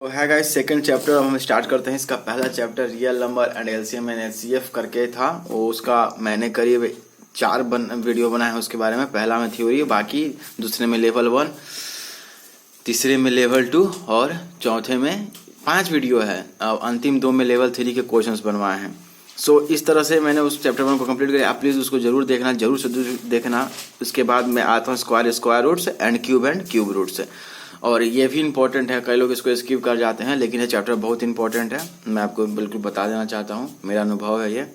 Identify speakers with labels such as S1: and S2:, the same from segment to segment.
S1: तो है guys second chapter हम स्टार्ट करते हैं। इसका पहला chapter real number and LCM and HCF करके था। वो उसका मैंने करीब 4 वीडियो बनाए हैं उसके बारे में। पहला में थ्योरी, बाकी दूसरे में लेवल 1, तीसरे में लेवल 2 और चौथे में 5 वीडियो है। अब अंतिम 2 में लेवल 3 के क्वेश्चंस बनवाए हैं। सो इस तरह से मैंने उस चैप्टर 1 को कंप्लीट किया। आप प्लीज़ उसको जरूर देखना, जरूर से देखना। उसके बाद मैं आता हूँ square roots and cube roots. और ये भी इंपॉर्टेंट है, कई लोग इसको स्किप कर जाते हैं, लेकिन ये चैप्टर बहुत इंपॉर्टेंट है। मैं आपको बिल्कुल बता देना चाहता हूँ, मेरा अनुभव है ये।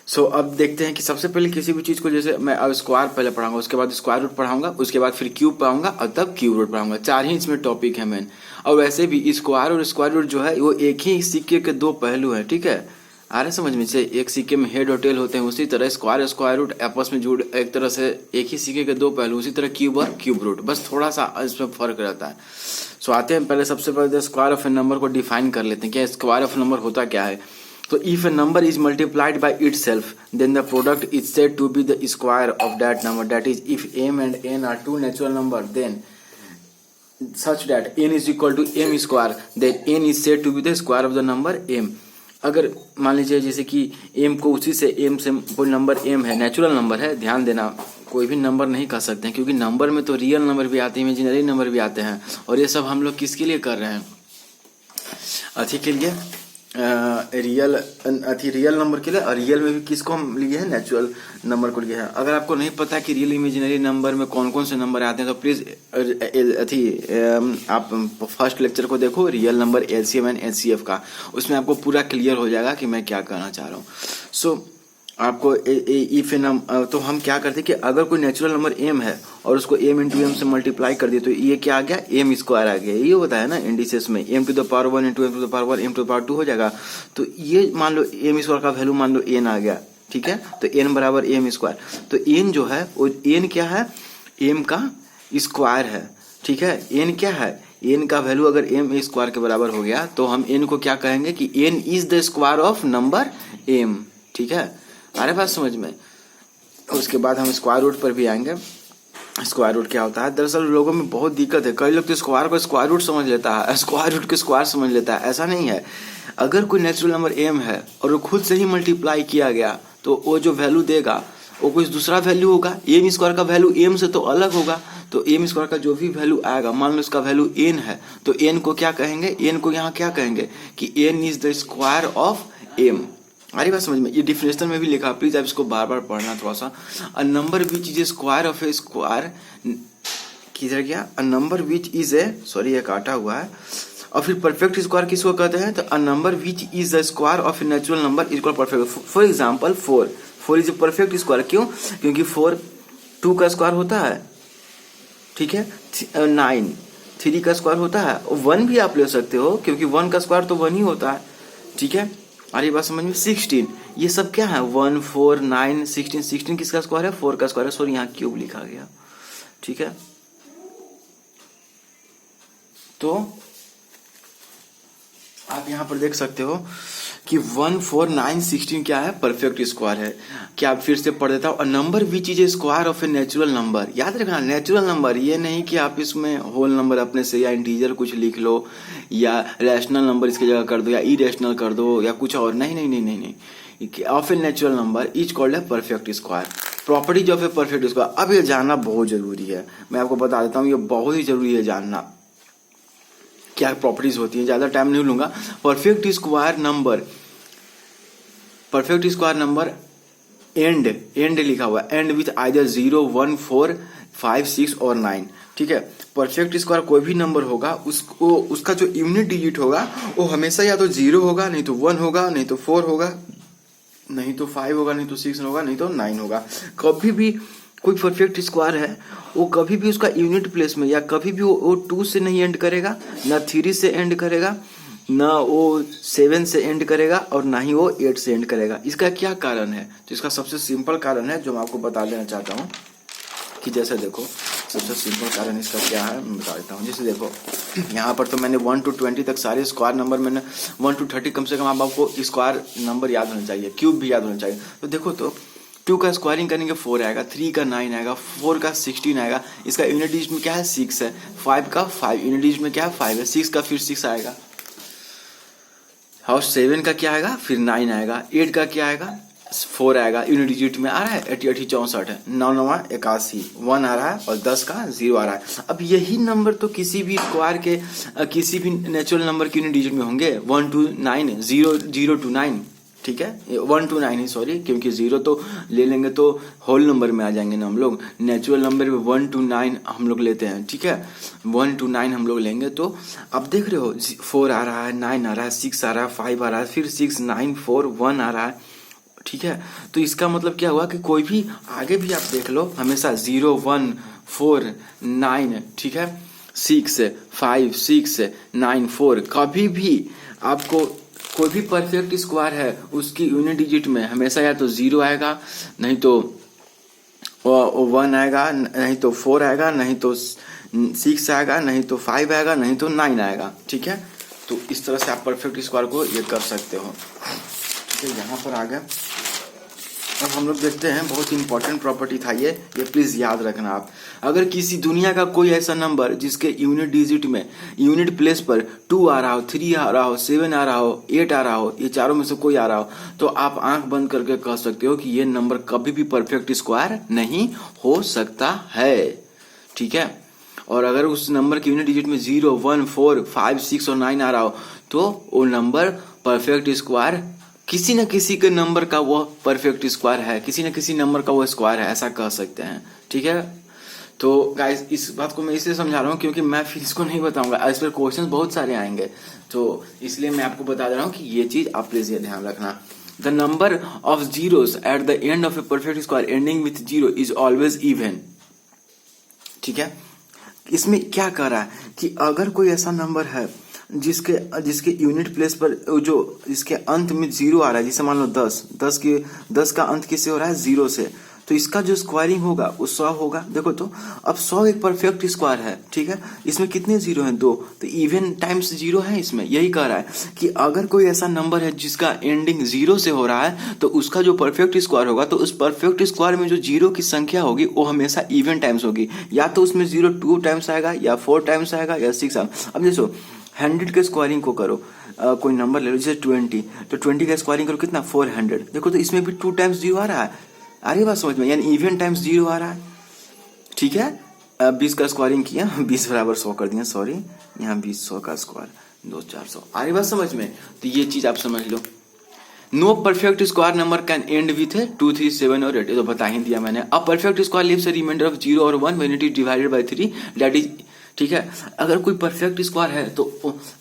S1: सो अब देखते हैं कि सबसे पहले किसी भी चीज़ को, जैसे मैं अब स्क्वायर पहले पढ़ाऊंगा, उसके बाद स्क्वायर रूट पढ़ाऊंगा, उसके बाद फिर क्यूब पढ़ाऊंगा और तब क्यूब रूट पढ़ाऊंगा। 4 ही इसमें टॉपिक है मेन। और वैसे भी स्क्वायर और स्क्वायर रूट जो है वो एक ही सिक्के के 2 पहलू हैं, ठीक है। आ रहे समझ में से, एक सिक्के में हेड और टेल होते हैं, उसी तरह स्क्वायर रूट आपस में जुड़ एक तरह से एक ही सिक्के के 2 पहलू, उसी तरह क्यूब और क्यूब रूट, बस थोड़ा सा इसमें फर्क रहता है। सो आते हैं पहले, सबसे पहले स्क्वायर ऑफ ए नंबर को डिफाइन कर लेते हैं। क्या स्क्वायर ऑफ नंबर होता क्या है? तो if a number is multiplied by itself then the product is said to be the square of that number. That is if m and n are 2 natural number then such that n is equal to m square, then n is said to be the square of the number m। अगर मान लीजिए जैसे कि m को उसी से m से कोई नंबर m है, नेचुरल नंबर है, ध्यान देना, कोई भी नंबर नहीं कर सकते हैं, क्योंकि नंबर में तो रियल नंबर भी आते हैं, इमेजिनरी नंबर भी आते हैं। और ये सब हम लोग किसके लिए कर रहे हैं? अथी के लिए, रियल नंबर के लिए। और रियल में भी किसको हम लिए हैं? नेचुरल नंबर को लिए हैं। अगर आपको नहीं पता कि रियल इमेजिनरी नंबर में कौन कौन से नंबर आते हैं तो प्लीज आप फर्स्ट लेक्चर को देखो, real number LCM and HCF का। उसमें आपको पूरा क्लियर हो जाएगा कि मैं क्या कहना चाह रहा हूँ। सो आपको इफ तो हम क्या करते हैं कि अगर कोई नेचुरल नंबर m है और उसको m इंटू एम से मल्टीप्लाई कर दिए तो ये क्या आ गया? m स्क्वायर आ गया। ये होता है ना इंडिसेस में, m to the power 1 into M to the power 1 m to the power 2 हो जाएगा। तो ये मान लो m स्क्वायर का वैल्यू मान लो n आ गया, ठीक है। तो n बराबर m स्क्वायर। तो n जो है वो n क्या है? m का स्क्वायर है, ठीक है। n क्या है? n का वैल्यू अगर m स्क्वायर के बराबर हो गया तो हम n को क्या कहेंगे कि n is the square of number m, ठीक है। अरे बात समझ में। उसके बाद हम स्क्वायर रूट पर भी आएंगे। स्क्वायर रूट क्या होता है? दरअसल लोगों में बहुत दिक्कत है, कई लोग तो स्क्वायर को स्क्वायर रूट समझ लेता है, स्क्वायर रूट को स्क्वायर समझ लेता है। ऐसा नहीं है। अगर कोई नेचुरल नंबर m है और वो खुद से ही मल्टीप्लाई किया गया तो वो जो वैल्यू देगा वो कुछ दूसरा वैल्यू होगा। m स्क्वायर का वैल्यू m से तो अलग होगा। तो m स्क्वायर का जो भी वैल्यू आएगा, मान लो इसका वैल्यू n है, तो n को क्या कहेंगे? n को यहाँ क्या कहेंगे कि n is the square of m। अरे बात समझ में। ये डिफिनेशन में भी लिखा, प्लीज आप इसको बार बार पढ़ना थोड़ा सा। A number which is a square of A square, किधर गया? A number which is a, sorry ये काटा हुआ है। और फिर परफेक्ट स्क्वायर किसको कहते हैं? तो a number which is the square of a natural number is called perfect. For example 4 is a perfect square. क्यों? क्योंकि 4 2 का स्क्वायर होता है, ठीक है। 9 3 का स्क्वायर होता है। 1 भी आप ले सकते हो, क्योंकि 1 का स्क्वायर तो 1 ही होता है, ठीक है। अरे बात समझ में। 16 ये सब क्या है? 1 4 9 16 16 किसका स्क्वायर है? 4 का स्क्वायर है। सॉरी यहाँ क्यूब लिखा गया, ठीक है। तो आप यहाँ पर देख सकते हो कि 1 4 9 16 क्या है? परफेक्ट स्क्वायर है। क्या आप फिर से पढ़ देता हूँ। A number which is a square of a natural number. याद रखना, नेचुरल नंबर, ये नहीं कि आप इसमें होल नंबर अपने से या इंटीजर कुछ लिख लो या रैशनल नंबर इसकी जगह कर दो या इरेशनल कर दो या कुछ और। नहीं नहीं नहीं नहीं नहीं। Of a natural number is called a perfect square. Properties of a perfect square, अब ये जानना बहुत जरूरी है। मैं आपको बता देता हूँ, ये बहुत ही जरूरी है जानना क्या प्रॉपर्टीज होती है। ज्यादा टाइम नहीं लूंगा। परफेक्ट स्क्वायर नंबर एंड लिखा हुआ है, एंड विथ आइदर 0 1 4 5 6 और 9, ठीक है। परफेक्ट स्क्वायर कोई भी नंबर होगा, उसको उसका जो यूनिट डिजिट होगा वो हमेशा या तो 0 होगा, नहीं तो 1 होगा, नहीं तो 4 होगा, नहीं तो 5 होगा, नहीं तो 6 होगा, नहीं तो 9 होगा। कभी भी कोई परफेक्ट स्क्वायर है वो कभी भी उसका यूनिट प्लेस में या कभी भी वो 2 से नहीं एंड करेगा, ना 3 से एंड करेगा, ना वो 7 से एंड करेगा और ना ही वो 8 से एंड करेगा। इसका क्या कारण है? तो इसका सबसे सिंपल कारण है जो मैं आपको बता देना चाहता हूँ कि जैसे देखो, सबसे सिंपल कारण इसका क्या है मैं बता देता हूँ। जैसे देखो यहाँ पर तो मैंने 1 to 20 तक सारे स्क्वायर नंबर, मैंने 1 to 30 कम से कम आपको स्क्वायर नंबर याद होना चाहिए, क्यूब भी याद होना चाहिए। तो देखो तो 2 का स्क्वायरिंग करेंगे 4 आएगा, 3 का 9 आएगा, 4 का 16 आएगा, इसका यूनिट डिजिट में क्या है 6 है, 5 का 5 यूनिट डिजिट में क्या है 5 है, 6 का फिर 6 आएगा, और 7 का क्या आएगा फिर 9 आएगा, 8 का क्या आएगा 4 आएगा, यूनिट डिजिट में आ रहा है 88 64 है, 9 9 81 1 आ रहा है, और 10 का 0 आ रहा है। अब यही नंबर तो किसी भी स्क्वायर के किसी भी नेचुरल नंबर के यूनिट डिजिट में होंगे, 1 to 9 0 to 9, ठीक है 1 to 9 ही सॉरी, क्योंकि 0 तो ले लेंगे तो होल नंबर में आ जाएंगे ना हम लोग, नेचुरल नंबर में 1 to 9 हम लोग लेते हैं, ठीक है 1 to 9 हम लोग लेंगे। तो अब देख रहे हो 4 आ रहा है, 9 आ रहा है, 6 आ रहा है, 5 आ रहा है, फिर 6 9 4 1 आ रहा है, ठीक है। तो इसका मतलब क्या हुआ कि कोई भी आगे भी आप देख लो हमेशा 0 1 4 9, ठीक है 6 5 6 9 4, कभी भी आपको कोई भी परफेक्ट स्क्वायर है उसकी यूनिट डिजिट में हमेशा या तो 0 आएगा, नहीं तो 1 आएगा, नहीं तो 4 आएगा, नहीं तो 6 आएगा, नहीं तो 5 आएगा, नहीं तो 9 आएगा, ठीक है। तो इस तरह से आप परफेक्ट स्क्वायर को ये कर सकते हो, ठीक है। यहाँ पर आ गया, अब हम लोग देखते हैं, बहुत इंपॉर्टेंट प्रॉपर्टी था ये प्लीज याद रखना आप। अगर किसी दुनिया का कोई ऐसा नंबर जिसके यूनिट डिजिट में यूनिट प्लेस पर 2 आ रहा हो, 3 आ रहा हो, 7 आ रहा हो, 8 आ रहा हो, ये चारों में से कोई आ रहा हो, तो आप आंख बंद करके कह सकते हो कि ये नंबर कभी भी परफेक्ट स्क्वायर नहीं हो सकता है, ठीक है। और अगर उस नंबर के यूनिट डिजिट में 0 1 4 5 6 और 9 आ रहा हो तो वो नंबर परफेक्ट स्क्वायर, किसी न किसी के नंबर का वो परफेक्ट स्क्वायर है, किसी न किसी नंबर का वो स्क्वायर है, ऐसा कह सकते हैं, ठीक है। तो गाइस इस बात को मैं इसलिए समझा रहा हूँ क्योंकि मैं फिर इसको नहीं बताऊंगा, इस पर क्वेश्चन बहुत सारे आएंगे, तो इसलिए मैं आपको बता दे रहा हूँ कि ये चीज आप प्लीज ये ध्यान रखना। The number of zeros at the end of a perfect square ending with 0 is always even, ठीक है। इसमें क्या कह रहा है कि अगर कोई ऐसा नंबर है जिसके यूनिट प्लेस पर जो जिसके अंत में 0 आ रहा है, जैसे मान लो 10 का अंत किससे हो रहा है 0 से, तो इसका जो स्क्वायरिंग होगा वो 100 होगा। देखो तो अब 100 एक परफेक्ट स्क्वायर है, ठीक है, इसमें कितने 0 हैं 2, तो इवन टाइम्स 0 है इसमें। यही कह रहा है कि अगर कोई ऐसा नंबर है जिसका एंडिंग 0 से हो रहा है तो उसका जो परफेक्ट स्क्वायर होगा, तो उस परफेक्ट स्क्वायर में जो 0 की संख्या होगी वो हमेशा इवन टाइम्स होगी, या तो उसमें 0 2 टाइम्स आएगा, या 4 टाइम्स आएगा, या 6 आएगा। अब देखो 100 के स्क्वायरिंग को करो, कोई नंबर ले लो जैसे 20, तो 20 का स्क्वायरिंग करो कितना 400, देखो तो इसमें भी 2 टाइम्स 0 आ रहा है, अरे बात समझ में, यानी इवन टाइम्स 0 आ रहा है, ठीक है। 20 का स्क्वायरिंग किया 20 बराबर 100 कर दिया, सॉरी यहाँ 20 100 का स्क्वायर 2 400, अरे बात समझ में। तो ये चीज आप समझ लो, no perfect square number can end with 2 3 7 और 8, तो बता ही दिया मैंने। अब perfect square leaves a reminder of 0 और 1 when it is divided by 3, that is, ठीक है। अगर कोई परफेक्ट स्क्वायर है तो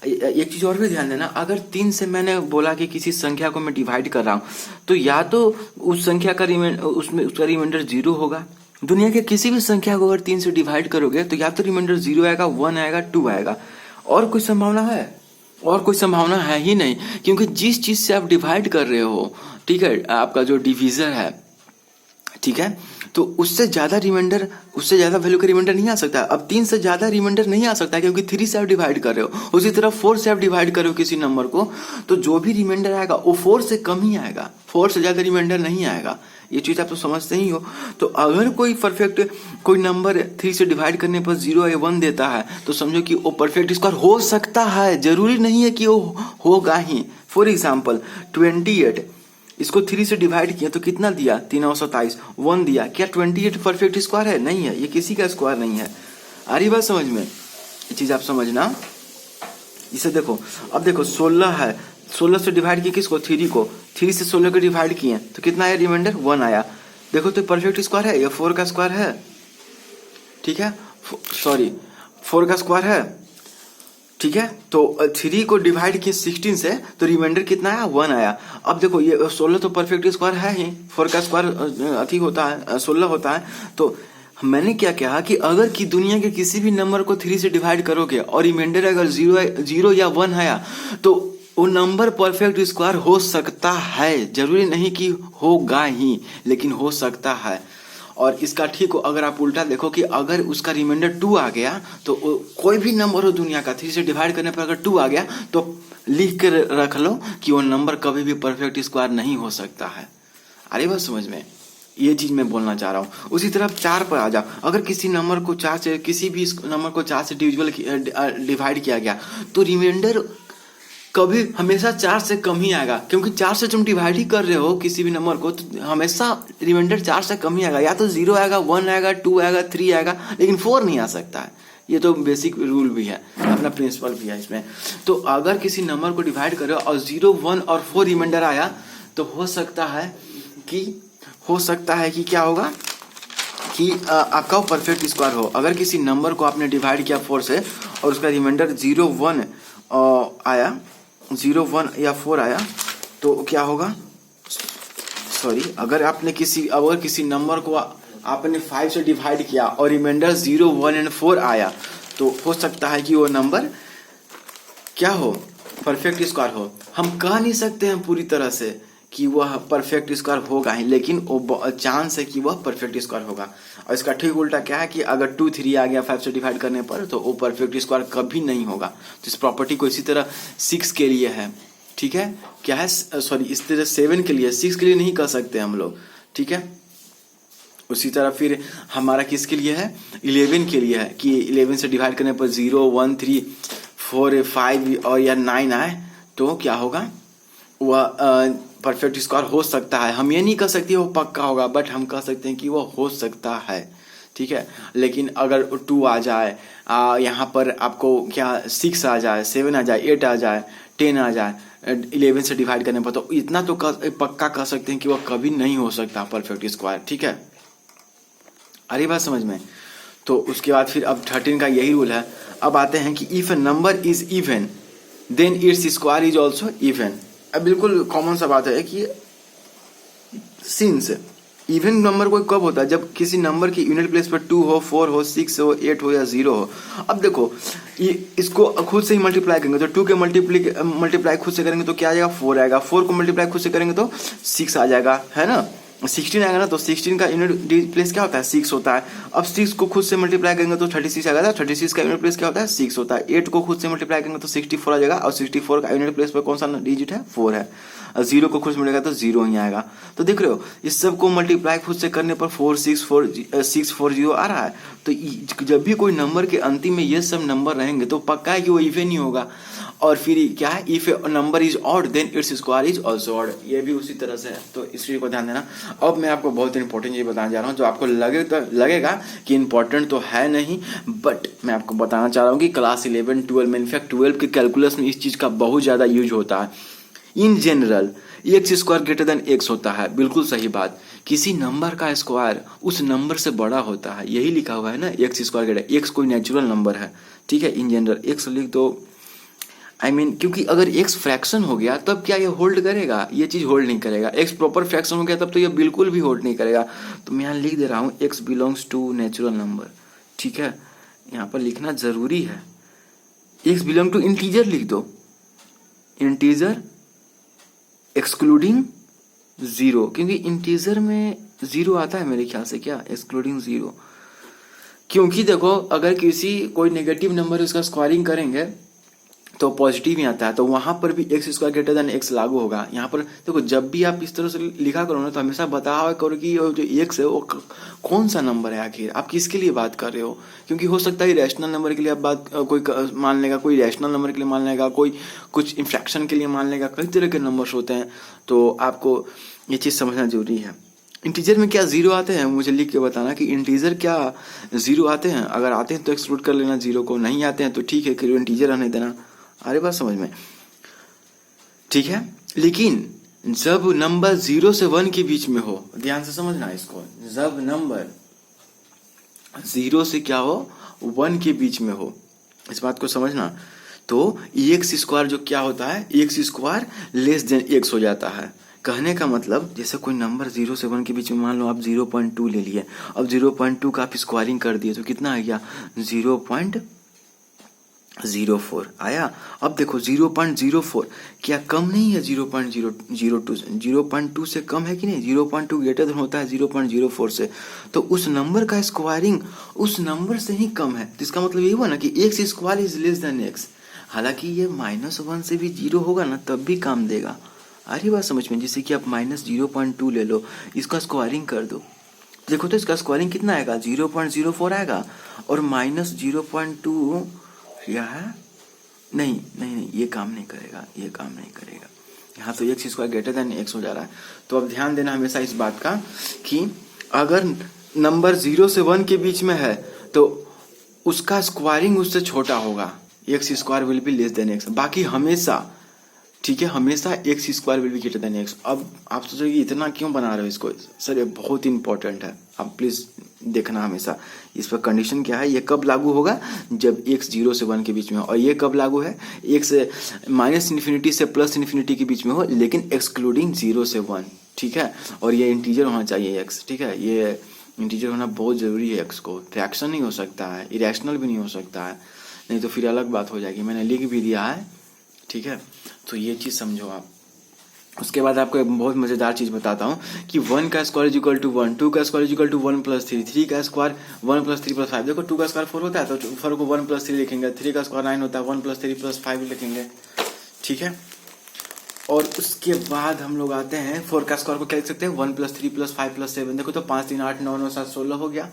S1: एक चीज और भी ध्यान देना, अगर 3 से मैंने बोला कि किसी संख्या को मैं डिवाइड कर रहा हूं, तो या तो उस संख्या का उसमें उसका रिमाइंडर 0 होगा। दुनिया के किसी भी संख्या को अगर 3 से डिवाइड करोगे तो या तो रिमाइंडर 0 आएगा, 1 आएगा, 2 आएगा, और कोई संभावना है? और कोई संभावना है ही नहीं, क्योंकि जिस चीज से आप डिवाइड कर रहे हो, ठीक है, आपका जो डिविजर है, ठीक है, तो उससे ज्यादा रिमाइंडर, उससे ज्यादा वैल्यू का रिमाइंडर नहीं आ सकता। अब 3 से ज्यादा रिमाइंडर नहीं आ सकता क्योंकि 3 से आप डिवाइड कर रहे हो। उसी तरह 4 से आप डिवाइड कर रहे हो किसी नंबर को, तो जो भी रिमाइंडर आएगा वो 4 से कम ही आएगा, 4 से ज्यादा रिमाइंडर नहीं आएगा। ये चीज आप तो समझते ही हो। तो अगर कोई परफेक्ट कोई नंबर 3 से डिवाइड करने पर 0 या 1 देता है तो समझो कि वो परफेक्ट स्क्वायर हो सकता है, जरूरी नहीं है कि वो होगा ही। फॉर एग्जाम्पल 28, इसको 3 से डिवाइड किया तो कितना दिया 327, 1 दिया, क्या 28 परफेक्ट स्क्वायर है? नहीं है, ये किसी का स्क्वायर नहीं है। आ रही बात समझ में? ये चीज आप समझना। इसे देखो, अब देखो 16 है, 16 से डिवाइड किया किसको 3 को, 3 से 16 को डिवाइड किए तो कितना आया रिमाइंडर 1 आया। देखो तो परफेक्ट स्क्वायर है या 4 का स्क्वायर है, ठीक है, सॉरी 4 का स्क्वायर है, ठीक है। तो 3 को डिवाइड किए 16 से तो रिमाइंडर कितना आया 1 आया। अब देखो ये 16 तो परफेक्ट स्क्वायर है ही, 4 का स्क्वायर अधिक होता है 16 होता है। तो मैंने क्या कहा कि अगर कि दुनिया के किसी भी नंबर को 3 से डिवाइड करोगे और रिमाइंडर अगर 0 या 1 आया तो वो नंबर परफेक्ट स्क्वायर हो सकता है, जरूरी नहीं कि होगा ही, लेकिन हो सकता है। और इसका ठीक हो अगर आप उल्टा देखो कि अगर उसका रिमाइंडर 2 आ गया तो कोई भी नंबर हो दुनिया का 3 से डिवाइड करने पर अगर 2 आ गया तो लिख कर रख लो कि वो नंबर कभी भी परफेक्ट स्क्वायर नहीं हो सकता है। अरे बात समझ में? ये चीज मैं बोलना चाह रहा हूँ। उसी तरह 4 पर आ जाओ, अगर किसी नंबर को 4 से, किसी भी नंबर को 4 से डिवाइड किया गया तो रिमाइंडर कभी हमेशा 4 से कम ही आएगा, क्योंकि 4 से तुम डिवाइड ही कर रहे हो किसी भी नंबर को, तो हमेशा रिमाइंडर 4 से कम ही आएगा। या तो 0 आएगा, 1 आएगा, 2 आएगा, 3 आएगा, लेकिन 4 नहीं आ सकता है। ये तो बेसिक रूल भी है, अपना प्रिंसिपल भी है इसमें। तो अगर किसी नंबर को डिवाइड कर रहे हो और 0, 1 और 4 रिमाइंडर आया तो हो सकता है कि क्या होगा कि आपका परफेक्ट स्क्वायर हो। अगर किसी नंबर को आपने डिवाइड किया 4 से और उसका रिमाइंडर 0, 1 आया, 0, 1 या 4 आया तो क्या होगा, अगर किसी नंबर को आपने 5 से डिवाइड किया और रिमाइंडर 0, 1 एंड 4 आया तो हो सकता है कि वो नंबर क्या हो, परफेक्ट स्क्वायर हो। हम कह नहीं सकते हैं पूरी तरह से कि वह परफेक्ट स्क्वायर होगा ही, लेकिन वो चांस है कि वह परफेक्ट स्क्वायर होगा। और इसका ठीक उल्टा क्या है कि अगर 2, 3 आ गया 5 से डिवाइड करने पर तो वो परफेक्ट स्क्वायर कभी नहीं होगा। तो इस प्रॉपर्टी को इसी तरह 6 के लिए है, ठीक है, क्या है, इस तरह 7 के लिए, 6 के लिए नहीं कह सकते हम लोग, ठीक है। उसी तरह फिर हमारा किसके लिए है, 11 के लिए है कि 11 से डिवाइड करने पर 0, 1, 3, 4, 5 और या 9 आए तो क्या होगा, वह परफेक्ट स्क्वायर हो सकता है। हम ये नहीं कह सकते वो पक्का होगा, बट हम कह सकते हैं कि वो हो सकता है, ठीक है। लेकिन अगर 2 आ जाए, यहाँ पर आपको क्या 6 आ जाए, 7 आ जाए, 8 आ जाए, 10 आ जाए 11 से डिवाइड करने पर, तो इतना तो पक्का कह सकते हैं कि वह कभी नहीं हो सकता परफेक्ट स्क्वायर, ठीक है। अरे बात समझ में। तो उसके बाद फिर अब 13 का यही रूल है। अब आते हैं कि if a number is even then its square is also even. अब बिल्कुल कॉमन सा बात है कि सिंस इवन नंबर कोई कब होता है, जब किसी नंबर की यूनिट प्लेस पर 2 हो, 4 हो, 6 हो, 8 हो या 0 हो। अब देखो इसको खुद से ही मल्टीप्लाई करेंगे तो 2 के मल्टीप्लाई खुद से करेंगे तो क्या आ जाएगा, 4 आएगा। 4 को मल्टीप्लाई खुद से करेंगे तो 6 आ जाएगा, है ना। 16 आएगा ना, तो 16 का यूनिट प्लेस क्या होता है, 6 होता है। अब 6 को खुद से मल्टीप्लाई करेंगे तो 36 आएगा, 36 का यूनिट प्लेस क्या होता है, 6 होता है। 8 को खुद से मल्टीप्लाई करेंगे तो 64 आ जाएगा, और 64 का यूनिट प्लेस पर कौन सा डिजिट है, 4 है। 0 को खुद से मिलेगा तो 0 ही आएगा। तो देख रहे हो इस सब को मल्टीप्लाई खुद से करने पर 4640 आ रहा है। तो जब भी कोई नंबर के अंतिम में ये सब नंबर रहेंगे तो पक्का है कि वो इवन ही होगा। और फिर क्या है, if a number is odd then its square is also odd, ये भी उसी तरह से है। तो इस चीज को ध्यान देना। अब मैं आपको बहुत इंपॉर्टेंट ये बताने जा रहा हूँ, जो आपको लगेगा कि इंपॉर्टेंट तो है नहीं, बट मैं आपको बताना चाह रहा हूँ कि क्लास 11, 12 में, इनफैक्ट 12 के कैलकुलस में इस चीज का बहुत ज्यादा यूज होता है। In general x square greater than x होता है, बिल्कुल सही बात। किसी नंबर का स्क्वायर उस नंबर से बड़ा होता है, यही लिखा हुआ है ना, एक्स स्क्वायर ग्रेटर। एक्स कोई नेचुरल नंबर है, ठीक है। इन जनरल एक्स लिख दो, क्योंकि अगर एक्स फ्रैक्शन हो गया तब क्या ये होल्ड करेगा, ये चीज होल्ड नहीं करेगा। एक्स प्रॉपर फ्रैक्शन हो गया तब तो ये बिल्कुल भी होल्ड नहीं करेगा। तो मैं यहाँ लिख दे रहा हूँ X belongs to natural number, ठीक है। यहाँ पर लिखना जरूरी है, एक्स बिलोंग टू इंटीजर लिख दो, इंटीजर एक्सक्लूडिंग 0, क्योंकि इंटीजर में 0 आता है मेरे ख्याल से, क्या एक्सक्लूडिंग 0। क्योंकि देखो अगर कोई नेगेटिव नंबर उसका स्क्वायरिंग करेंगे तो पॉजिटिव ही आता है, तो वहां पर भी x square greater than x लागू होगा। यहाँ पर देखो जब भी आप इस तरह से लिखा करो ना तो हमेशा बताओ करो कि जो एक्स है वो कौन सा नंबर है, आखिर आप किसके लिए बात कर रहे हो। क्योंकि हो सकता है रैशनल नंबर के लिए आप बात कोई मान लेगा, कोई रैशनल नंबर के लिए मान लेगा, कोई कुछ इंफ्रैक्शन के लिए मान लेगा, कई तरह के नंबर्स होते हैं। तो आपको ये चीज़ समझना जरूरी है। इंटीजर में क्या 0 आते हैं, मुझे लिख के बताना कि इंटीजर क्या 0 आते हैं। अगर आते हैं तो एक्सक्लूड कर लेना 0 को, नहीं आते हैं तो ठीक है कि इंटीजर रहने देना। अरे बात समझ में, ठीक है। लेकिन जब नंबर 0 से 1 के बीच में हो, ध्यान से समझना इसको, जब नंबर 0 से क्या हो, 1 के बीच में हो, इस बात को समझना। तो एक्स स्क्वायर जो क्या होता है, x square less than x हो जाता है। कहने का मतलब जैसे कोई नंबर 0 से 1 के बीच में, मान लो आप 0.2 ले लिए, अब 0.2 का आप स्क्वायरिंग कर दिए तो कितना आ गया, 0.04 आया। अब देखो 0.04 क्या कम नहीं है 0.002, 0.2 से कम है कि नहीं, 0.2 ग्रेटर होता है 0.04 से। तो उस नंबर का स्क्वायरिंग उस नंबर से ही कम है, तो इसका मतलब ये हुआ ना कि x square is less than x. हालांकि ये -1 से भी 0 होगा ना तब भी काम देगा, आ रही बात समझ में? जैसे कि आप -0.2 ले लो, इसका स्क्वायरिंग कर दो, देखो तो इसका स्क्वायरिंग कितना आएगा, 0.04 आएगा। और -0.2 क्या है, नहीं नहीं नहीं, ये काम नहीं करेगा, ये काम नहीं करेगा। यहाँ तो x square greater than x हो जा रहा है। तो अब ध्यान देना हमेशा इस बात का कि अगर नंबर 0 से 1 के बीच में है तो उसका स्क्वायरिंग उससे छोटा होगा, x square will be less than x. बाकी हमेशा, ठीक है, हमेशा x square will be greater than x. अब आप सोचोगे इतना क्यों बना रहे हो इसको, सर ये बहुत इंपॉर्टेंट है, आप प्लीज देखना हमेशा। इस पर कंडीशन क्या है, ये कब लागू होगा, जब x 0 से 1 के बीच में हो। और ये कब लागू है, x -∞ से +∞ के बीच में हो, लेकिन एक्सक्लूडिंग 0 से 1, ठीक है। और ये इंटीजर होना चाहिए x, ठीक है, ये इंटीजर होना बहुत जरूरी है। x को फ्रैक्शन नहीं हो सकता है, इरेशनल भी नहीं हो सकता है, नहीं तो फिर अलग बात हो जाएगी। मैंने लिख भी दिया है, ठीक है। तो ये चीज समझो आप। उसके बाद आपको एक बहुत मजेदार चीज बताता हूँ कि 1 का स्क्वायर इज इक्वल टू 1, 2 का स्क्वायर इज इक्वल टू 1 + 3, 3 का स्क्वायर 1 + 3 + 5। देखो 2 का स्क्वायर 4 होता है तो 4 को 1 + 3 लिखेंगे, 3 का स्क्वायर 9 होता है, 1 + 3 + 5 लिखेंगे, ठीक है। और उसके बाद हम लोग आते हैं 4 का स्क्वायर को क्या लिख सकते हैं, 1 + 3 + 5 + 7। देखो तो 5 3 8 9 9 7 16 हो गया,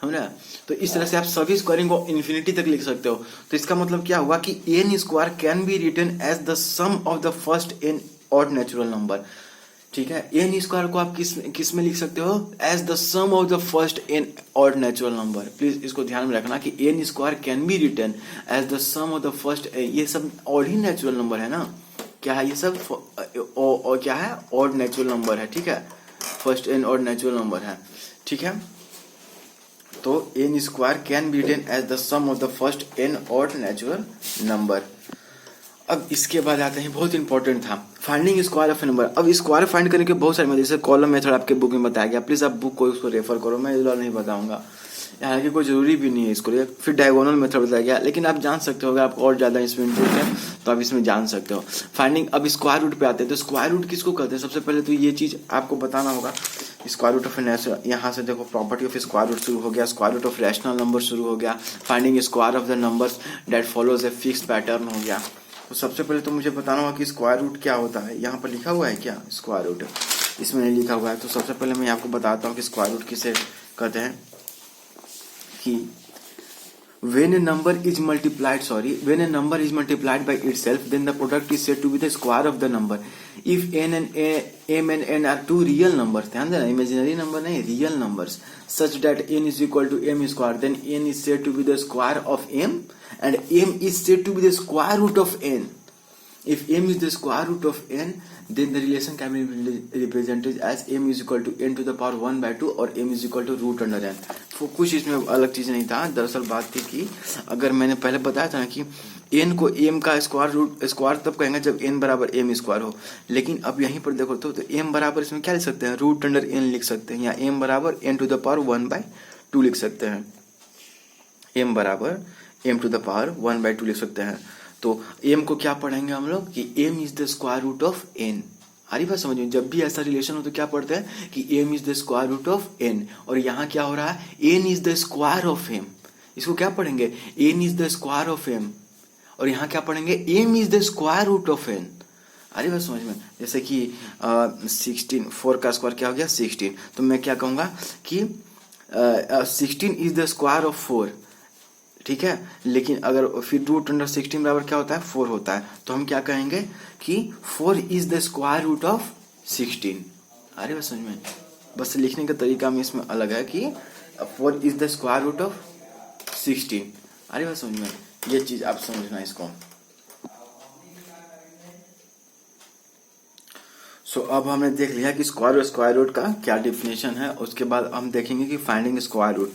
S1: समझा। तो इस तरह से आप सभी स्क्वायरिंग को इन्फिनिटी तक लिख सकते हो। तो इसका मतलब क्या हुआ कि n square can be written as the sum of the first n odd natural number, ठीक है। n स्क्वायर को आप किस में लिख सकते हो, as the sum of the first n odd natural number. Please इसको ध्यान में रखना कि n square can be written as the sum of the first, ये सब ऑड ही नेचुरल नंबर है ना, क्या है ये सब, और क्या है, ऑड नेचुरल नंबर है, ठीक है। First n odd natural number है, ठीक है। तो n square can be written as the sum of the first n odd natural number. अब इसके बाद आते हैं, बहुत इंपॉर्टेंट था, finding square of a number. अब स्क्वायर फाइंड करने के बहुत सारे मेथड, जैसे कॉलम मेथड आपके बुक में बताया गया, प्लीज आप बुक को उसको रेफर करो, मैं इस बार नहीं बताऊंगा, हालांकि कोई जरूरी भी नहीं है इसको लिए। फिर डायगोनल मेथड बताया गया, लेकिन आप जान सकते हो, अगर आपको और ज्यादा इसमें इंटरेस्ट है तो आप इसमें जान सकते हो। फाइंडिंग, अब स्क्वायर रूट पे आते हैं। तो स्क्वायर रूट किसको कहते हैं, सबसे पहले तो ये चीज आपको बताना होगा। स्क्वायर रूट ऑफ नेचुरल, यहाँ से देखो प्रॉपर्टी ऑफ स्क्वायर रूट शुरू हो गया, square root of rational number शुरू हो गया, finding square of the numbers that follows a fixed pattern हो गया। तो सबसे पहले तो मुझे बताना होगा कि स्क्वायर रूट क्या होता है। यहाँ पर लिखा हुआ है क्या स्क्वायर रूट, इसमें नहीं लिखा हुआ है। तो सबसे पहले मैं आपको बताता हूँ कि स्क्वायर रूट किसे कहते हैं। कि when a number is multiplied by itself, then the product is said to be the square of the number. If n and m and n are two real numbers, ध्यान देना, imaginary number नहीं, real numbers, such that n is equal to m square, then n is said to be the square of m, and m is said to be the square root of n. If m is the square root of n, then the relation can be represented as m is equal to n to the power 1/2 और m is equal to root under n. तो कुछ इसमें अलग चीज नहीं था, दरअसल बात थी कि अगर मैंने पहले बताया था ना कि n को m का स्क्वायर तब कहेंगे जब n बराबर m स्क्वायर हो, लेकिन अब यहीं पर देखो तो m बराबर इसमें क्या लिख सकते हैं, रूट अंडर n लिख सकते हैं, या m बराबर n टू द पावर 1/2 लिख सकते हैं, m बराबर m टू द पावर 1/2 लिख सकते हैं। तो m को क्या पढ़ेंगे हम लोग कि m is the square root of n। हरी बात समझ में, जब भी ऐसा रिलेशन हो तो क्या पढ़ते हैं कि m is the square root of n, और यहाँ क्या हो रहा है, n is the square of m। इसको क्या पढ़ेंगे, n is the square of m, और यहाँ क्या पढ़ेंगे, m is the square root of n। अरे बात समझ में, जैसे कि 16, 4 का स्क्वायर क्या हो गया 16, तो मैं क्या कहूँगा कि 16 इज द स्क्वायर ऑफ 4, ठीक है। लेकिन अगर फिर रूट अंडर 16 बराबर क्या होता है, 4 होता है, तो हम क्या कहेंगे कि 4 is the square root of 16। अरे बस समझ में, बस लिखने का तरीका में इसमें अलग है कि 4 is the square root of 16। अरे बस समझ में, ये चीज आप समझना इसको। सो अब हमने देख लिया कि स्क्वायर और स्क्वायर रूट का क्या डिफिनेशन है। उसके बाद हम देखेंगे कि फाइंडिंग स्क्वायर रूट।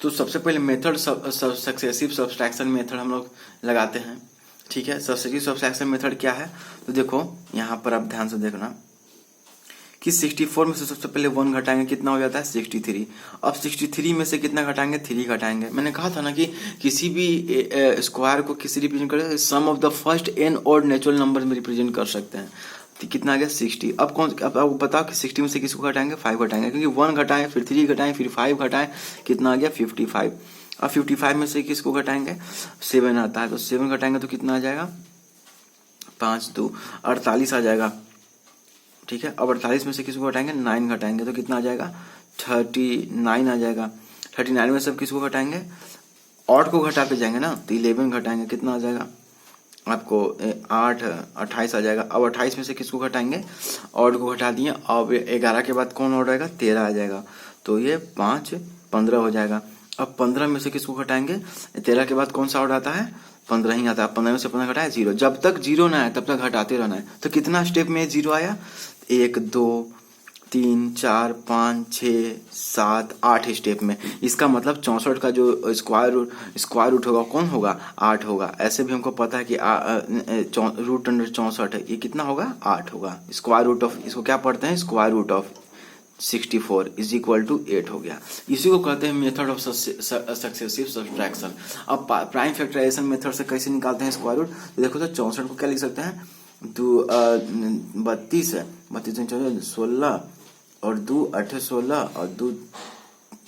S1: तो सबसे पहले मेथड सक्सेसिव सब्सट्रैक्शन मेथड हम लोग लगाते हैं, ठीक है। सक्सेसिव सब्सट्रैक्शन मेथड क्या है, तो देखो यहाँ पर आप ध्यान से देखना कि 64 में से सबसे पहले 1 घटाएंगे, कितना हो जाता है 63। अब 63 में से कितना घटाएंगे, 3 घटाएंगे। मैंने कहा था ना कि किसी भी स्क्वायर को किसी रिप्रेजेंट कर sum of the first n odd natural number में रिप्रेजेंट कर सकते हैं। तो कितना आ गया 60। अब आपको बताओ कि 60 में से किसको घटाएंगे, 5 घटाएंगे, क्योंकि 1 घटाएं फिर 3 घटाएं फिर 5 घटाएं, कितना आ गया 55। अब 55 में से किसको घटाएंगे, 7 आता है, तो 7 घटाएंगे तो कितना आ जाएगा 5 2 48 आ जाएगा। ठीक है। अब 48 में से किसको घटाएंगे, 9 घटाएंगे तो कितना आ जाएगा, 39 आ जाएगा। 39 में सब किसको घटाएंगे, ऑड को घटा के जाएंगे ना, तो 11 घटाएंगे, कितना आ जाएगा आपको 8 28 आ जाएगा। अब 28 में से किसको घटाएंगे, ऑड को घटा दिए। अब 11 के बाद कौन ऑड आएगा, 13 आ जाएगा, तो ये 5 15 हो जाएगा। अब 15 में से किसको घटाएंगे, 13 के बाद कौन सा ऑड आता है, 15 ही आता है। 15 में से 15 घटाए 0, जब तक 0 ना आए तब तक घटाते रहना है। तो कितना स्टेप में 0 आया, 1 2 3 4 5 6 7 8 स्टेप में। इसका मतलब 64 का जो स्क्वायर रूट होगा कौन होगा, 8 होगा। ऐसे भी हमको पता है कि रूट अंडर 64 है, ये कितना होगा, 8 होगा। स्क्वायर रूट ऑफ, इसको क्या पढ़ते हैं, square root of 64 is equal to 8 हो गया। इसी को कहते हैं मेथड ऑफ सक्सेसिव सब्ट्रैक्शन। अब प्राइम फैक्टराइजेशन मेथड से कैसे निकालते हैं स्क्वायर रूट, तो देखो तो 64 को क्या लिख सकते हैं, 32 है, 32 16 और 2 8 16 और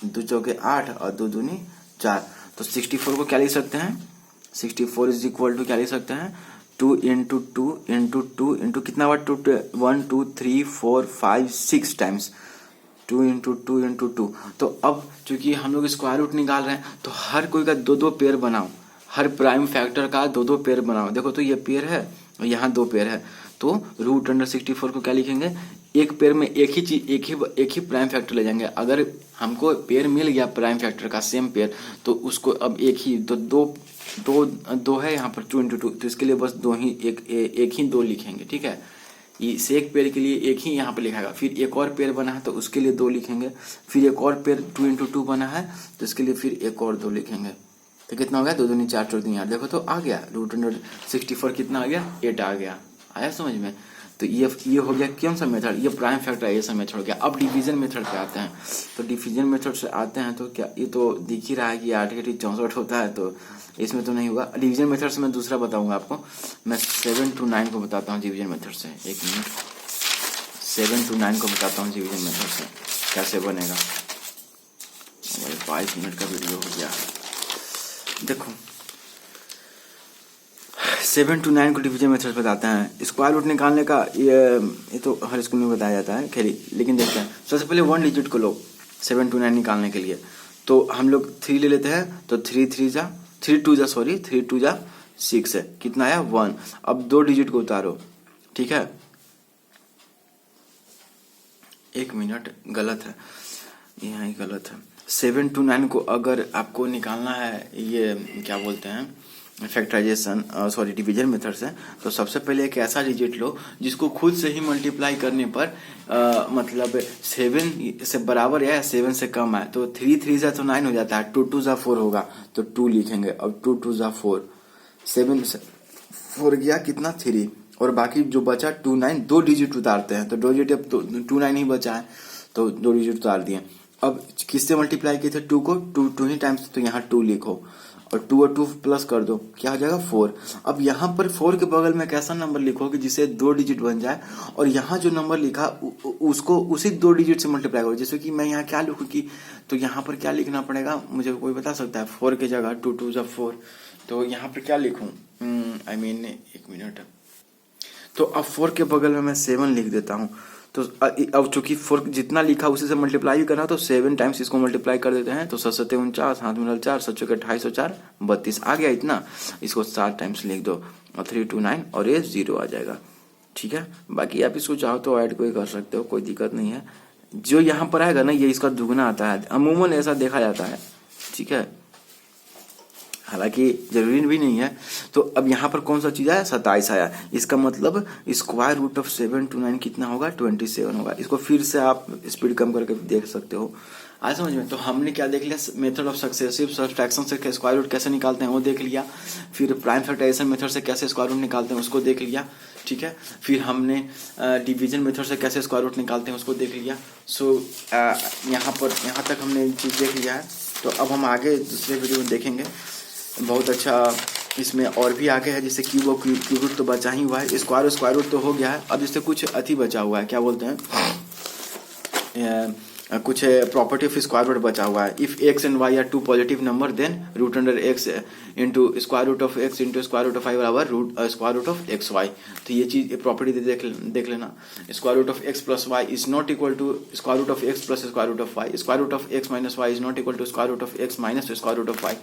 S1: 2 चौके 8 और 2 दूनी 4। तो 64 को क्या लिख सकते हैं, 64 इज इक्वल टू क्या लिख सकते हैं, 2 इंटू 2 इंटू 2 इंटू कितना हुआ, 1 2 3 4 5 6 टाइम्स 2 इंटू 2 इंटू 2। तो अब चूंकि हम लोग स्क्वायर रूट निकाल रहे हैं तो हर कोई का 2-2 पेयर बनाओ, हर प्राइम फैक्टर का 2-2 पेयर बनाओ। देखो तो ये पेयर है और यहाँ 2 पेयर है, तो रूट अंडर 64 को क्या लिखेंगे, एक पेयर में एक ही चीज एक ही प्राइम फैक्टर ले जाएंगे। अगर हमको पेयर मिल गया प्राइम फैक्टर का सेम पेयर, तो उसको अब एक ही दो है यहाँ पर 2 इंटू 2, तो इसके लिए बस एक ही 2 लिखेंगे, ठीक है। इस एक पेयर के लिए एक ही यहाँ पे लिखाएगा। फिर एक और पेयर बना है तो उसके लिए 2 लिखेंगे। फिर एक और पेयर 2 इंटू 2 बना है तो इसके लिए फिर एक और 2 लिखेंगे। तो कितना हो गया, 2 दूनी 4 4 8। देखो तो आ गया रूट अंडर 64 कितना आ गया, 8 आ गया। आया समझ में। तो ये हो गया कौन सा मेथड, ये प्राइम फैक्टराइजेशन मेथड हो गया। अब डिवीजन मेथड पे आते हैं। तो डिवीजन मेथड से आते हैं तो क्या, ये तो दिख ही रहा है कि 8 के 64 होता है, तो इसमें तो नहीं होगा। डिवीजन मेथड से मैं दूसरा बताऊंगा आपको, मैं 7 to 9 को बताता हूँ डिवीजन मेथड से। एक मिनट, 7 to 9 को बताता हूँ डिवीजन मेथड से कैसे बनेगा। 5 मिनट का वीडियो हो गया। देखो 7 to 9 को डिवीजन मेथड बताते हैं। स्क्वायर रूट निकालने का ये तो हर स्कूल में बताया जाता है खेली, लेकिन देखते हैं। सबसे पहले 1 डिजिट को लो 7 to 9 निकालने के लिए, तो हम लोग 3 ले लेते हैं। तो 3 2 जा 6 है, कितना आया 1। अब 2 डिजिट को उतारो, ठीक है। एक मिनट, गलत है, यहाँ ही गलत है। 7 to 9 को अगर आपको निकालना है, ये क्या बोलते हैं, फैक्टराइजेशन डिवीजन मेथड से, तो सबसे पहले एक ऐसा डिजिट लो जिसको खुद से ही मल्टीप्लाई करने पर मतलब 7 से बराबर या 7 से कम आए। तो 3 3 जा तो 9 हो जाता है, 2 2 जा 4 होगा तो 2 लिखेंगे। अब 2 2 जा 4, 7 से 4 गया कितना 3, और बाकी जो बचा 2 9, 2 डिजिट उतारते हैं। तो 2 डिजिट, अब 2 9 ही बचा है तो 2 डिजिट उतार दिए। अब किससे मल्टीप्लाई किए थे, 2 को 2 ही टाइम्स, तो यहाँ 2 लिखो और 2 और 2 प्लस कर दो, क्या हो जाएगा 4। अब यहाँ पर 4 के बगल में कैसा नंबर लिखो कि जिससे 2 डिजिट बन जाए, और यहाँ जो नंबर लिखा उसको उसी 2 डिजिट से मल्टीप्लाई करो। जैसे कि मैं यहाँ क्या लिखूँ कि, तो यहाँ पर क्या लिखना पड़ेगा, मुझे कोई बता सकता है। 4 की जगह 2 2 जा 4, तो यहाँ पर क्या लिखूँ, एक मिनट। तो अब 4 के बगल में मैं 7 लिख देता हूँ। तो अब चूंकि 4 जितना लिखा उसी से मल्टीप्लाई भी करना, तो 7 टाइम्स इसको मल्टीप्लाई कर देते हैं। तो 7 7 49, हाथ में 4, 7 चौके 28 और 4 32 आ गया इतना। इसको 7 टाइम्स लिख दो और 3 2 9 और ये 0 आ जाएगा, ठीक है। बाकी आप इसको चाहो तो ऐड कोई कर सकते हो, कोई दिक्कत नहीं है। जो यहाँ पर आएगा ना, ये इसका दुगना आता है, अमूमन ऐसा देखा जाता है, ठीक है, हालांकि जरूरी भी नहीं है। तो अब यहाँ पर कौन सा चीज आया, 27 आया। इसका मतलब स्क्वायर रूट ऑफ 7 to 9 कितना होगा, 27 होगा। इसको फिर से आप स्पीड कम करके देख सकते हो। आज समझ में। तो हमने क्या देख लिया, मेथड ऑफ सक्सेसिव सब्ट्रैक्शन से स्क्वायर रूट कैसे निकालते हैं वो देख लिया। फिर प्राइम फैक्टराइजेशन मेथड से कैसे स्क्वायर रूट निकालते हैं उसको देख लिया, ठीक है। फिर हमने डिवीजन मेथड से कैसे स्क्वायर रूट निकालते हैं उसको देख लिया। सो यहाँ तक हमने चीज देख लिया है। तो अब हम आगे दूसरे वीडियो में देखेंगे। बहुत अच्छा इसमें और भी आगे है, जैसे क्यूब और क्यूब रूट तो बचा ही हुआ है, स्क्वायर रूट तो हो गया है। अब इससे कुछ अति बचा हुआ है, क्या बोलते हैं, कुछ प्रॉपर्टी ऑफ स्क्वायर रूट बचा हुआ है। If X and Y are two positive number then root under X into square root of X into square root of Y बराबर square root of X Y. तो ये चीज property देख लेना। Square root of X plus Y is not equal to square root of X plus square root of Y. Square root of X minus Y is not equal to square root of X minus square root of Y.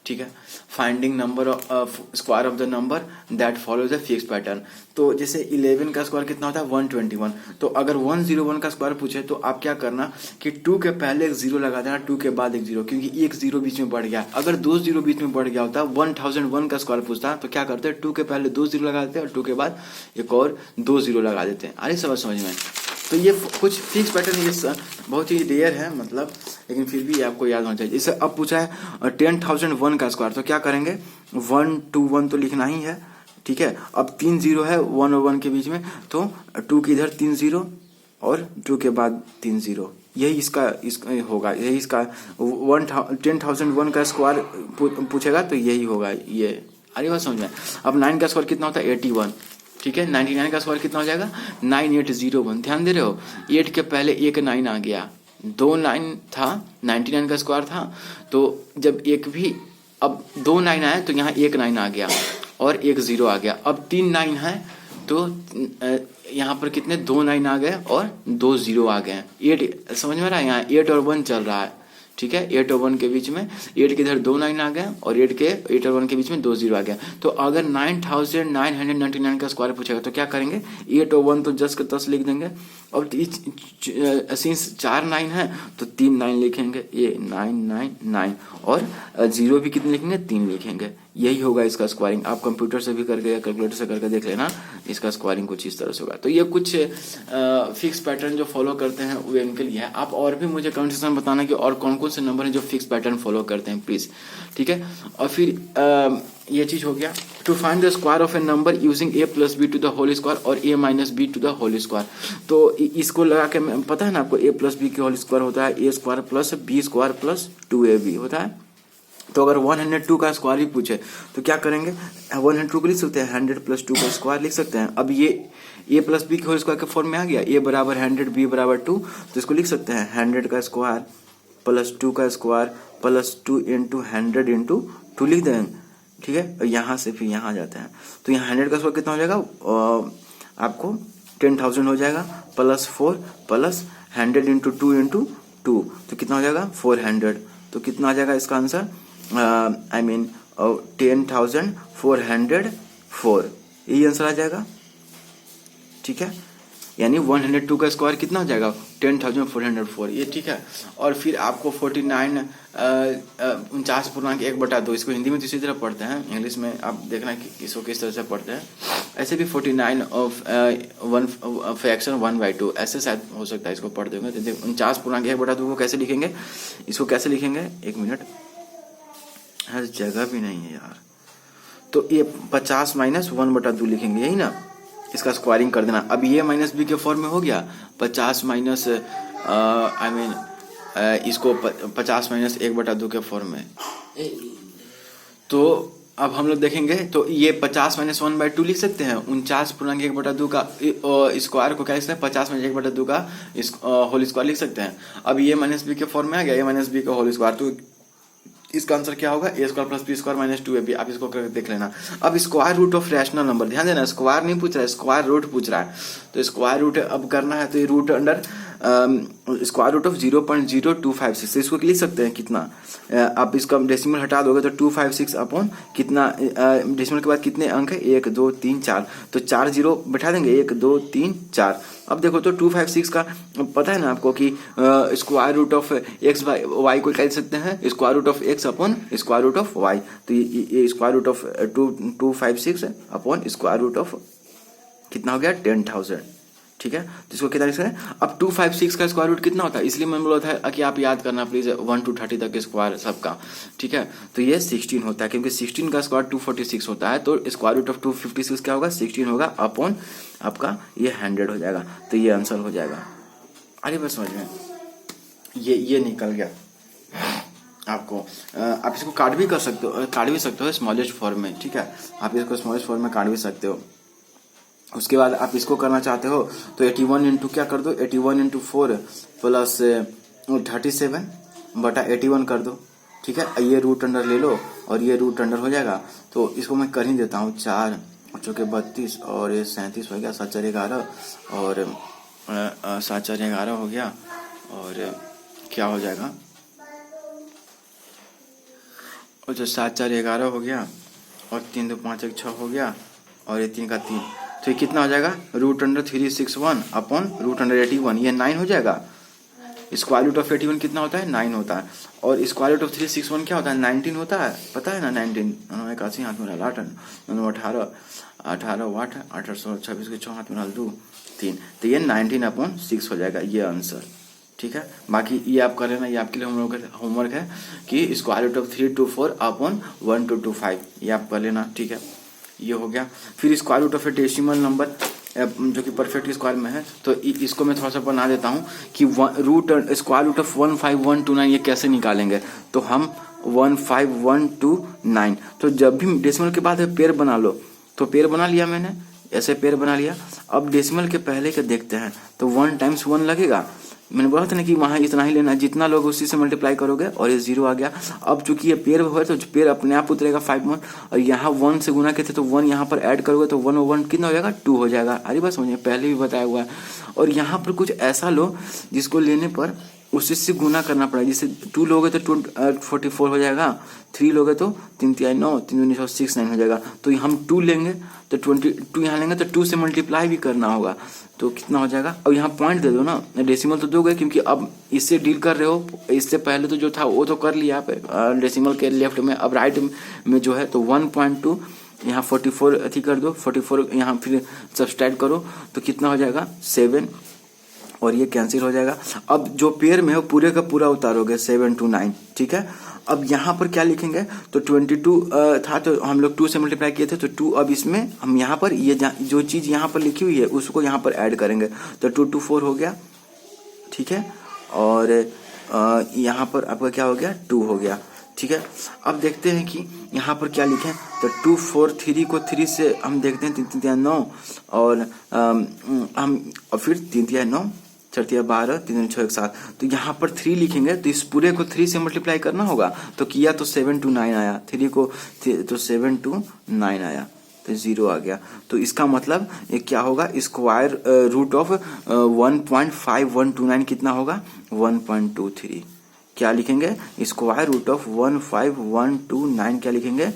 S1: ठीक है। Finding number of square of the number that follows a fix pattern. तो जैसे 11 का square कितना होता है 121। तो अगर 101 का स्क्वायर पूछे तो आप क्या करना कि 2 के पहले एक जीरो लगा देना, 2 के बाद एक जीरो, क्योंकि एक जीरो बीच में बढ़ गया। अगर 2 जीरो बीच में बढ़ गया होता 1001 का स्क्वायर पूछता तो क्या करते हैं 2 के पहले 2 जीरो लगा देते हैं और 2 के बाद एक और 2 जीरो लगा देते हैं। अरे समझ में। तो ये कुछ फिक्स पैटर्न ये बहुत ही रेयर है मतलब, लेकिन फिर भी आपको याद होना चाहिए। जैसे अब पूछा है 10,001 का स्क्वायर, तो क्या करेंगे 121 तो लिखना ही है। ठीक है। अब 3 जीरो है 1 और 1 के बीच में, तो 2 की इधर 3 जीरो और 2 के बाद 3 जीरो, यही इसका होगा। यही इसका 10,001 का स्क्वायर पूछेगा तो यही होगा ये। अरे बात समझ में। अब 9 का स्क्वायर कितना होता है 81। ठीक है। 99 का स्क्वायर कितना हो जाएगा 9801। ध्यान दे रहे हो 8 के पहले एक 9 आ गया, 2 9 था, 99 का स्क्वायर था। तो जब एक भी अब 2 9 आया तो यहाँ एक 9 आ गया और एक 0 आ गया। अब 3 9 है तो यहाँ पर कितने 2 9 आ गए और 2 0 आ गए। 8 समझ में रहा है, यहाँ 8 और 1 चल रहा है। ठीक है। 8 और 1 के बीच में 8 के इधर 2 9 आ गया और 8 और 1 के बीच में 2 0 आ गया। तो अगर 9,999 का स्क्वायर पूछेगा तो क्या करेंगे 8 और 1 तो जस्ट के तस लिख देंगे। और सिंस 4 9 है तो 3 9 लिखेंगे, ये 999 और 0 भी कितने लिखेंगे 3 लिखेंगे। यही होगा इसका स्क्वायरिंग। आप कंप्यूटर से भी करके या कैलकुलेटर से करके देख लेना, इसका स्क्वायरिंग कुछ इस तरह से होगा। तो ये कुछ फिक्स पैटर्न जो फॉलो करते हैं वो इनके लिए है। आप और भी मुझे कमेंट सेक्शन में बताना कि और कौन कौन से नंबर हैं जो फिक्स पैटर्न फॉलो करते हैं प्लीज। ठीक है। और फिर ये चीज हो गया। To find the square of a number using a plus B to the whole square और a minus B to the whole square. तो इसको लगा के पता है ना आपको a प्लस बी के होल स्क्वायर होता है a square plus B square plus 2ab होता है। तो अगर 102 का स्क्वायर ही पूछे तो क्या करेंगे 102 को लिख सकते हैं 100 प्लस 2 का स्क्वायर लिख सकते हैं। अब ये a प्लस बी के होल स्क्वायर के फॉर्म में आ गया, a बराबर 100 b बराबर 2, तो इसको लिख सकते हैं 100 का स्क्वायर प्लस 2 का स्क्वायर प्लस 2 इंटू 100 इंटू 2 लिख देंगे। ठीक है। और यहाँ से फिर यहाँ जाते हैं तो यहाँ 100 का स्क्वायर कितना हो जाएगा आपको 10,000 हो जाएगा प्लस 4 प्लस 100 इंटू 2 इंटू 2, तो कितना हो जाएगा 400। तो कितना आ जाएगा इसका आंसर I mean 10,404, यही आंसर आ जाएगा। ठीक है। यानी 102 का स्क्वायर कितना हो जाएगा 10,404, ये ठीक है। और फिर आपको 49.1/2, इसको हिंदी में तो इसी तरह पढ़ते हैं, इंग्लिश में आप देखना कि इसको किस तरह से पढ़ते हैं। ऐसे भी 49 ऑफ 1 फ्रैक्शन 1/2 ऐसे शायद हो सकता है, इसको पढ़ देंगे। 49.1/2 को कैसे लिखेंगे, इसको कैसे लिखेंगे, एक मिनट, हर जगह भी नहीं है यार। तो ये 50 माइनस 1/2 लिखेंगे, यही ना, इसका स्क्वायरिंग कर देना। अब ये माइनस बी के फॉर्म में हो गया 50 माइनस इसको 50 माइनस 1/2 के फॉर्म में। तो अब हम लोग देखेंगे तो ये 50 माइनस 1/2 लिख सकते हैं। 49.1/2 का स्क्वायर को क्या लिख सकते हैं 50 माइनस 1/2 का होल स्क्वायर लिख सकते हैं। अब ये माइनस बी के फॉर्म में आ गया, ये माइनस बी का होल स्क्वायर, तो इसका आंसर क्या होगा a square plus B square minus 2ab। आप इसको करके देख लेना। अब square root of rational number, ध्यान देना स्क्वायर नहीं पूछ रहा है, स्क्वायर रूट पूछ रहा है। तो स्क्वायर रूट अब करना है तो ये root under square root of 0.0256, इसको लिख सकते हैं कितना, आप इसका डेसिमल हटा दोगे तो 256 अपॉन कितना, डेसिमल के बाद कितने अंक है 1 2 3 4, तो 4 0 बैठा देंगे 1 2 3 4। अब देखो तो 256 का पता है ना आपको कि square root of X Y को क्या लिख सकते हैं square root of X upon square root of Y. तो ये square root of 256 upon square root of कितना हो गया 10,000। ठीक है। तो इसको कितना लिख सकते हैं। अब 256 का स्क्वायर रूट कितना होता है, इसलिए मैंने बोला था कि आप याद करना प्लीज 1 to 30 तक के स्क्वायर सबका। ठीक है। तो ये 16 होता है, क्योंकि 16 का स्क्वायर 246 होता है, तो स्क्वायर रूट ऑफ 256 क्या होगा 16 होगा अपॉन आपका ये 100 हो जाएगा। तो ये आंसर हो जाएगा। अरे बस समझ में ये निकल गया आपको। आप इसको काट भी सकते हो स्मॉलेस्ट फॉर्म में। ठीक है। आप इसको स्मॉलेस्ट फॉर्म में काट भी सकते हो। उसके बाद आप इसको करना चाहते हो तो 81 इंटू क्या कर दो 81 इंटू 4 प्लस 37/81 कर दो, ठीक है। ये रूट अंडर ले लो और ये रूट अंडर हो जाएगा। तो इसको मैं कर ही देता हूँ, 4 चौके 32 और ये 37 हो गया, 7 4 11 और 7 4 11 हो गया। और क्या हो जाएगा, और जो 7 4 11 हो गया और 3 2 5 1 6 हो गया और ये 3 का 3, तो ये कितना हो जाएगा, root under 361 upon root under 81, ये 9 हो जाएगा। स्क्वायर रूट ऑफ 81 कितना होता है, 9 होता है। और स्क्वायर रूट ऑफ 361 क्या होता है, 19 होता है, पता है ना, 19 81 हाथ में डाला 18 18 8 826 के 6 हाथ में डाल 2 3, तो ये 19/6 हो जाएगा ये आंसर, ठीक है। बाकी ये आप कर लेना, ये आपके लिए होमवर्क है कि स्क्वायर रूट ऑफ 324 अपॉन 1225, ये आप कर लेना, ठीक है। ये हो गया। फिर square root of a decimal number जो कि परफेक्ट स्क्वायर में है, तो इसको मैं थोड़ा सा बना देता हूँ कि रूट स्क्वायर रूट ऑफ 15129 ये कैसे निकालेंगे। तो हम 15129, तो जब भी डेसिमल के बाद पेयर बना लो, तो पेयर बना लिया मैंने, ऐसे पेयर बना लिया। अब डेसिमल के पहले के देखते हैं, तो 1 × 1 लगेगा। मैंने बोला था ना कि वहाँ इतना ही लेना, जितना लोग उसी से मल्टीप्लाई करोगे, और ये 0 आ गया। अब चूंकि ये पेयर हुआ तो पेयर अपने आप उतरेगा 5 1, और यहाँ 1 से गुना के थे तो 1 यहाँ पर ऐड करोगे तो 1 1 कितना हो जाएगा, 2 हो जाएगा। अरे बस मुझे पहले भी बताया हुआ है। और यहाँ पर कुछ ऐसा लो जिसको लेने पर उसी से गुना करना पड़ेगा। जैसे 2 लोगे तो 44 हो जाएगा, 3 लोगे तो 3 3 9 3 9 6 9 हो जाएगा। तो हम 2 लेंगे तो 22 यहाँ लेंगे तो 2 से मल्टीप्लाई भी करना होगा, तो कितना हो जाएगा। अब यहाँ पॉइंट दे दो ना, डेसिमल तो दोगे क्योंकि अब इससे डील कर रहे हो। इससे पहले तो जो था वो तो कर लिया आप डेसिमल के लेफ्ट में, अब राइट में जो है तो 1.2 यहाँ 44 अथी कर दो, 44 यहाँ फिर सब्सट्रैक्ट करो तो कितना हो जाएगा 7, और ये कैंसिल हो जाएगा। अब जो पेयर में है वो पूरे का पूरा उतारोगे 7 to 9, ठीक है। अब यहाँ पर क्या लिखेंगे, तो 22 था तो हम लोग 2 से मल्टीप्लाई किए थे, तो 2 अब इसमें हम यहाँ पर ये जो चीज़ यहाँ पर लिखी हुई है उसको यहाँ पर ऐड करेंगे, तो 2 2 4 हो गया, ठीक है। और यहाँ पर आपका क्या हो गया, 2 हो गया, ठीक है। अब देखते हैं कि यहाँ पर क्या लिखें, तो 2 4 3 को 3 से हम देखते हैं 3 3 9, और हम फिर 3 3 9 4 3 12 3 6 1 7, तो यहाँ पर 3 लिखेंगे तो इस पूरे को 3 से मल्टीप्लाई करना होगा। तो किया तो 7 to 9 आया, 3 को तो 7 to 9 आया, तो 0 आ गया। तो इसका मतलब ये क्या होगा, स्क्वायर रूट ऑफ 1.5129 कितना होगा, 1.23। क्या लिखेंगे, स्क्वायर रूट ऑफ 15129 क्या लिखेंगे,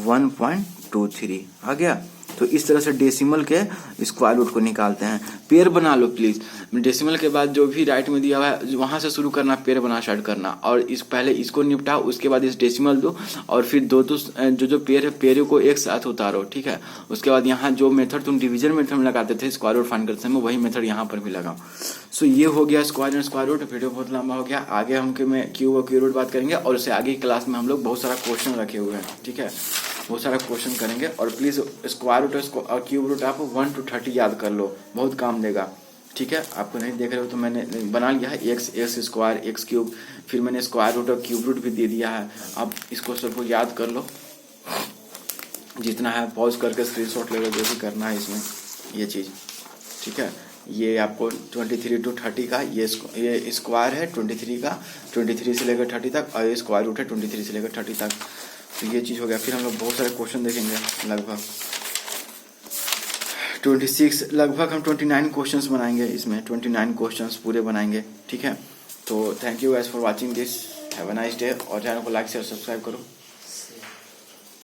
S1: 1.23 आ गया। तो इस तरह से डेसिमल के स्क्वायर रूट को निकालते हैं। पेयर बना लो प्लीज, डेसिमल के बाद जो भी राइट में दिया हुआ है वहां से शुरू करना, पेयर बना स्टार्ट करना, और इस पहले इसको निपटाओ, उसके बाद इस डेसिमल दो, और फिर दो जो पेयर है पेयर को एक साथ उतारो, ठीक है। उसके बाद यहाँ जो मेथड तुम डिवीजन मेथड में लगाते थे स्क्वायर रूट फाइंड करते समय, वही मेथड यहाँ पर भी लगाओ। सो ये हो गया square and square root. Video बहुत लंबा हो गया, आगे हम क्यूब और क्यूब रूट बात करेंगे, और उससे आगे क्लास में हम लोग बहुत सारा क्वेश्चन रखे हुए हैं, ठीक है, बहुत सारा क्वेश्चन करेंगे। और प्लीज स्क्वायर रूट और क्यूब रूट आप 1 to 30 याद कर लो, बहुत काम देगा, ठीक है। आपको नहीं देख रहे हो तो मैंने बना लिया है एक्स स्क्वायर एक्स क्यूब, फिर मैंने स्क्वायर रूट और क्यूब रूट भी दे दिया है। अब इसको सबको याद कर लो, जितना है पॉज करके स्क्रीनशॉट ले लो, जो भी करना है इसमें ये चीज़, ठीक है। ये आपको 23 to 30 का ये स्क्वायर है 23 का, 23 से लेकर 30 तक, और ये स्क्वायर रूट है 23 से लेकर 30 तक। तो ये चीज़ हो गया। फिर हम लोग बहुत सारे क्वेश्चन देखेंगे, लगभग 26, लगभग हम 29 क्वेश्चंस बनाएंगे इसमें, 29 क्वेश्चंस पूरे बनाएंगे, ठीक है। तो thank you guys for watching this, have a nice day, और चैनल को लाइक शेयर सब्सक्राइब करो।